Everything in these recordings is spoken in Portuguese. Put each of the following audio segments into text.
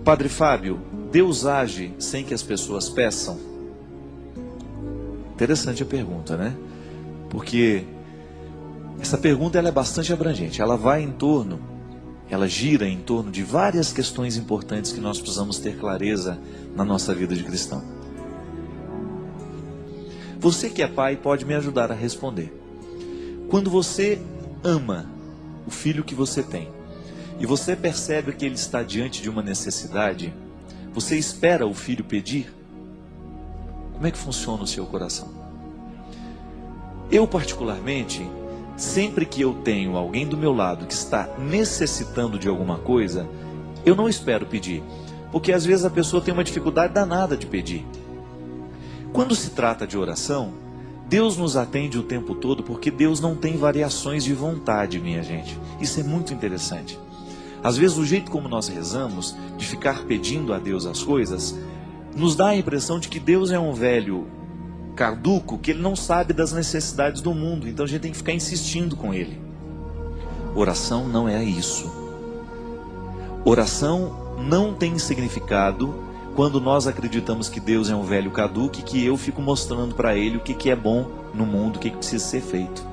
Padre Fábio, Deus age sem que as pessoas peçam? Interessante a pergunta, né? Porque essa pergunta ela é bastante abrangente. Ela gira em torno de várias questões importantes que nós precisamos ter clareza na nossa vida de cristão. Você que é pai pode me ajudar a responder. Quando você ama o filho que você tem, e você percebe que ele está diante de uma necessidade, você espera o filho pedir? Como é que funciona o seu coração? Eu particularmente, sempre que eu tenho alguém do meu lado que está necessitando de alguma coisa, eu não espero pedir, porque às vezes a pessoa tem uma dificuldade danada de pedir. Quando se trata de oração, Deus nos atende o tempo todo, porque Deus não tem variações de vontade, minha gente. Isso é muito interessante. Às vezes o jeito como nós rezamos, de ficar pedindo a Deus as coisas, nos dá a impressão de que Deus é um velho caduco, que ele não sabe das necessidades do mundo, então a gente tem que ficar insistindo com ele. Oração não é isso. Oração não tem significado quando nós acreditamos que Deus é um velho caduco e que eu fico mostrando para ele o que é bom no mundo, o que precisa ser feito.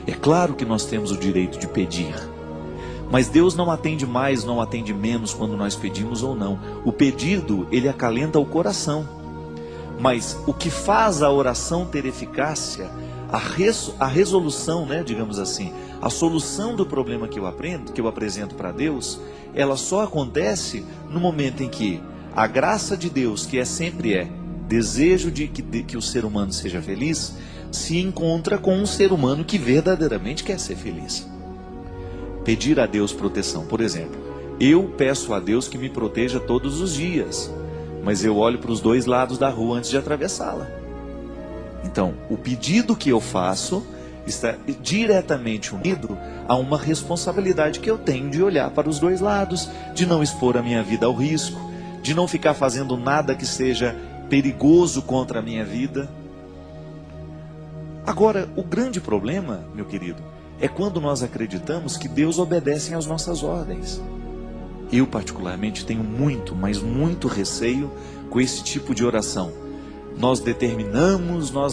É claro que nós temos o direito de pedir, mas Deus não atende mais, não atende menos quando nós pedimos ou não. O pedido, ele acalenta o coração. Mas o que faz a oração ter eficácia, a resolução, né, digamos assim, a solução do problema que eu apresento para Deus, ela só acontece no momento em que a graça de Deus, que sempre é desejo de que o ser humano seja feliz, se encontra com um ser humano que verdadeiramente quer ser feliz. Pedir a Deus proteção, por exemplo, eu peço a Deus que me proteja todos os dias, mas eu olho para os dois lados da rua antes de atravessá-la. Então, o pedido que eu faço está diretamente unido a uma responsabilidade que eu tenho de olhar para os dois lados, de não expor a minha vida ao risco, de não ficar fazendo nada que seja perigoso contra a minha vida. Agora, o grande problema, meu querido, é quando nós acreditamos que Deus obedece às nossas ordens. Eu particularmente tenho muito, mas muito receio com esse tipo de oração. Nós determinamos, Não,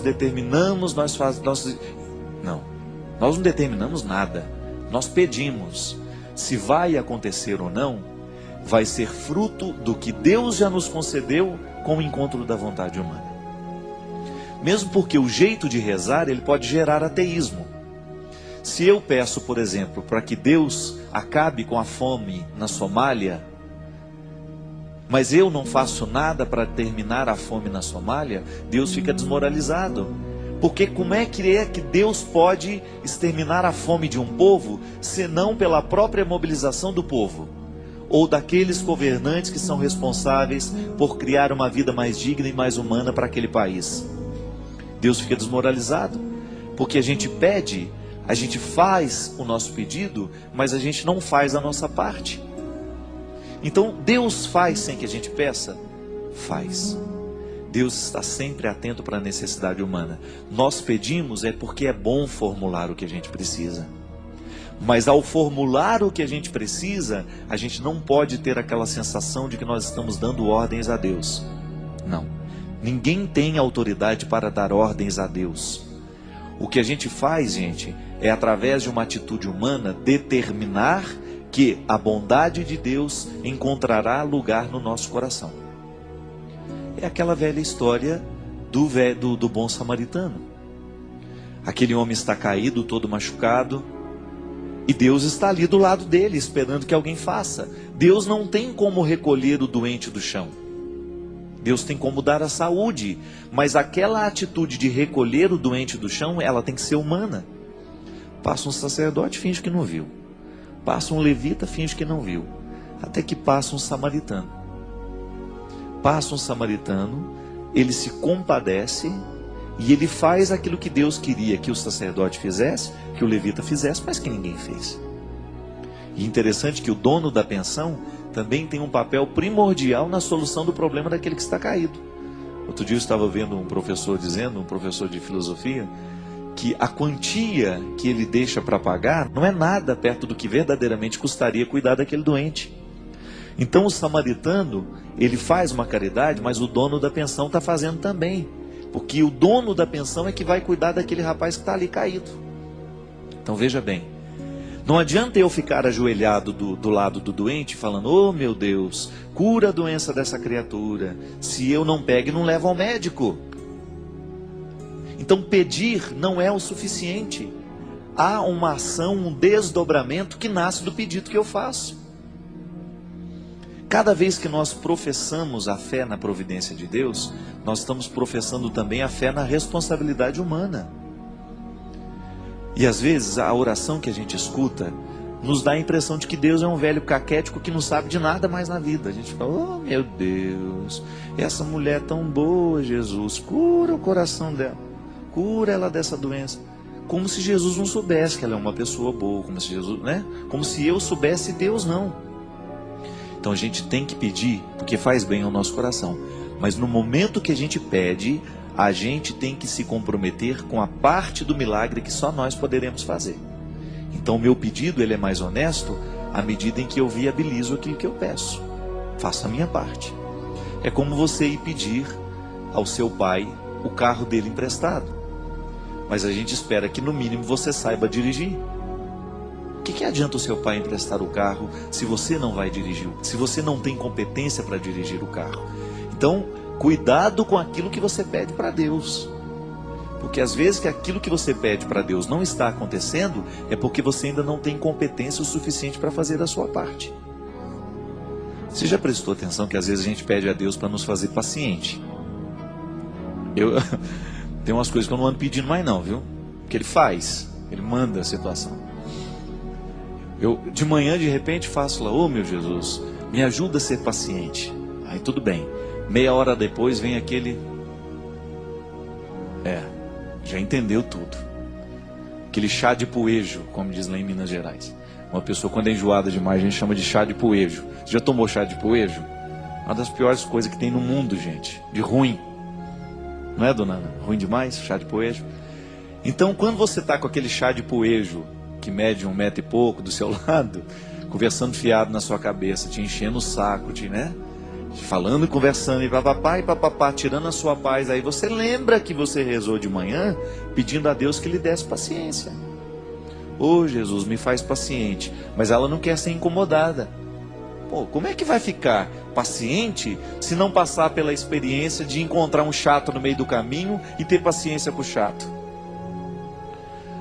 nós não determinamos nada. Nós pedimos. Se vai acontecer ou não, vai ser fruto do que Deus já nos concedeu com o encontro da vontade humana. Mesmo porque o jeito de rezar, ele pode gerar ateísmo. Se eu peço, por exemplo, para que Deus acabe com a fome na Somália, mas eu não faço nada para terminar a fome na Somália, Deus fica desmoralizado. Porque como é que Deus pode exterminar a fome de um povo, senão pela própria mobilização do povo? Ou daqueles governantes que são responsáveis por criar uma vida mais digna e mais humana para aquele país? Deus fica desmoralizado, porque a gente pede, a gente faz o nosso pedido, mas a gente não faz a nossa parte. Então, Deus faz sem que a gente peça? Faz. Deus está sempre atento para a necessidade humana. Nós pedimos porque é bom formular o que a gente precisa. Mas ao formular o que a gente precisa, a gente não pode ter aquela sensação de que nós estamos dando ordens a Deus. Não. Ninguém tem autoridade para dar ordens a Deus. O que a gente faz, gente, é através de uma atitude humana determinar que a bondade de Deus encontrará lugar no nosso coração. É aquela velha história do bom samaritano. Aquele homem está caído, todo machucado, e Deus está ali do lado dele, esperando que alguém faça. Deus não tem como recolher o doente do chão. Deus tem como dar a saúde, mas aquela atitude de recolher o doente do chão, ela tem que ser humana. Passa um sacerdote, finge que não viu. Passa um levita, finge que não viu. Até que passa um samaritano. Passa um samaritano, ele se compadece e ele faz aquilo que Deus queria que o sacerdote fizesse, que o levita fizesse, mas que ninguém fez. E interessante que o dono da pensão também tem um papel primordial na solução do problema daquele que está caído. Outro dia eu estava vendo um professor dizendo, um professor de filosofia, que a quantia que ele deixa para pagar não é nada perto do que verdadeiramente custaria cuidar daquele doente. Então o samaritano, ele faz uma caridade, mas o dono da pensão está fazendo também. Porque o dono da pensão é que vai cuidar daquele rapaz que está ali caído. Então veja bem, não adianta eu ficar ajoelhado do lado do doente, falando, oh meu Deus, cura a doença dessa criatura, se eu não pego e não levo ao médico. Então pedir não é o suficiente. Há uma ação, um desdobramento que nasce do pedido que eu faço. Cada vez que nós professamos a fé na providência de Deus, nós estamos professando também a fé na responsabilidade humana. E às vezes a oração que a gente escuta nos dá a impressão de que Deus é um velho caquético que não sabe de nada mais na vida. A gente fala, oh meu Deus, essa mulher tão boa, Jesus, cura o coração dela, cura ela dessa doença. Como se Jesus não soubesse que ela é uma pessoa boa, como se Jesus, né? Como se eu soubesse, Deus não. Então a gente tem que pedir, porque faz bem ao nosso coração. Mas no momento que a gente pede, a gente tem que se comprometer com a parte do milagre que só nós poderemos fazer. Então o meu pedido, ele é mais honesto à medida em que eu viabilizo aquilo que eu peço. Faço a minha parte. É como você ir pedir ao seu pai o carro dele emprestado. Mas a gente espera que no mínimo você saiba dirigir. O que adianta o seu pai emprestar o carro se você não vai dirigir? Se você não tem competência para dirigir o carro? Então, cuidado com aquilo que você pede para Deus. Porque às vezes que aquilo que você pede para Deus não está acontecendo, é porque você ainda não tem competência o suficiente para fazer a sua parte. Você já prestou atenção que às vezes a gente pede a Deus para nos fazer paciente? Tem umas coisas que eu não ando pedindo mais não, viu? Porque Ele faz, Ele manda a situação. Eu de manhã de repente faço lá, oh meu Jesus, me ajuda a ser paciente. Aí tudo bem, meia hora depois vem aquele, já entendeu tudo. Aquele chá de poejo, como diz lá em Minas Gerais. Uma pessoa quando é enjoada demais, a gente chama de chá de poejo. Você já tomou chá de poejo? Uma das piores coisas que tem no mundo, gente, de ruim. Não é, dona Ana? Ruim demais, chá de poejo. Então quando você está com aquele chá de poejo, que mede 1 metro e pouco do seu lado, conversando fiado na sua cabeça, te enchendo o saco, falando e conversando, e papapá, tirando a sua paz, aí você lembra que você rezou de manhã, pedindo a Deus que lhe desse paciência. Ô Jesus, me faz paciente, mas ela não quer ser incomodada. Pô, como é que vai ficar paciente se não passar pela experiência de encontrar um chato no meio do caminho e ter paciência com o chato?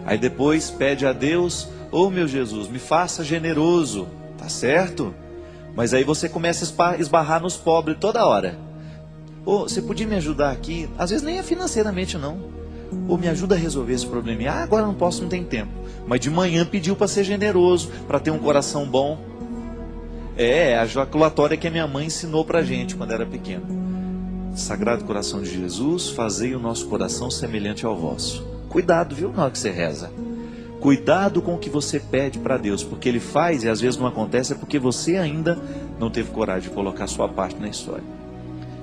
Aí depois pede a Deus, ô meu Jesus, me faça generoso, tá certo? Mas aí você começa a esbarrar nos pobres toda hora. Ô, você podia me ajudar aqui? Às vezes nem é financeiramente não. Ô, me ajuda a resolver esse probleminha. Ah, agora não posso, não tem tempo. Mas de manhã pediu para ser generoso, para ter um coração bom. É a jaculatória que a minha mãe ensinou pra gente quando era pequeno. Sagrado coração de Jesus, fazei o nosso coração semelhante ao vosso. Cuidado, viu, na hora que você reza. Cuidado com o que você pede para Deus, porque Ele faz e às vezes não acontece, é porque você ainda não teve coragem de colocar a sua parte na história.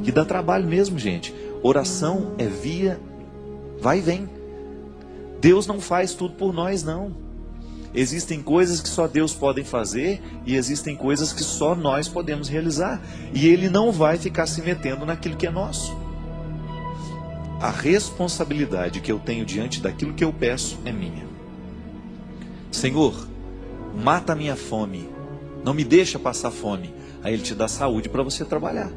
Que dá trabalho mesmo, gente. Oração é via, vai e vem. Deus não faz tudo por nós, não. Existem coisas que só Deus pode fazer e existem coisas que só nós podemos realizar. E Ele não vai ficar se metendo naquilo que é nosso. A responsabilidade que eu tenho diante daquilo que eu peço é minha. Senhor, mata a minha fome, não me deixa passar fome. Aí Ele te dá saúde para você trabalhar.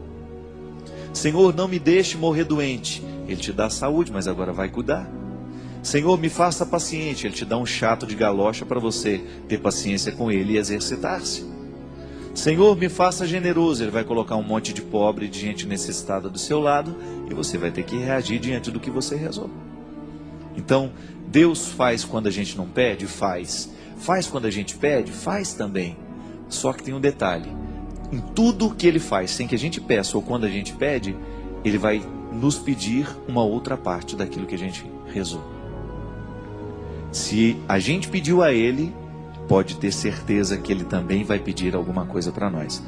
Senhor, não me deixe morrer doente. Ele te dá saúde, mas agora vai cuidar. Senhor, me faça paciente. Ele te dá um chato de galocha para você ter paciência com Ele e exercitar-se. Senhor, me faça generoso. Ele vai colocar um monte de pobre, de gente necessitada do seu lado, e você vai ter que reagir diante do que você rezou. Então, Deus faz quando a gente não pede? Faz. Faz quando a gente pede? Faz também. Só que tem um detalhe. Em tudo que Ele faz, sem que a gente peça ou quando a gente pede, Ele vai nos pedir uma outra parte daquilo que a gente rezou. Se a gente pediu a Ele, pode ter certeza que Ele também vai pedir alguma coisa para nós.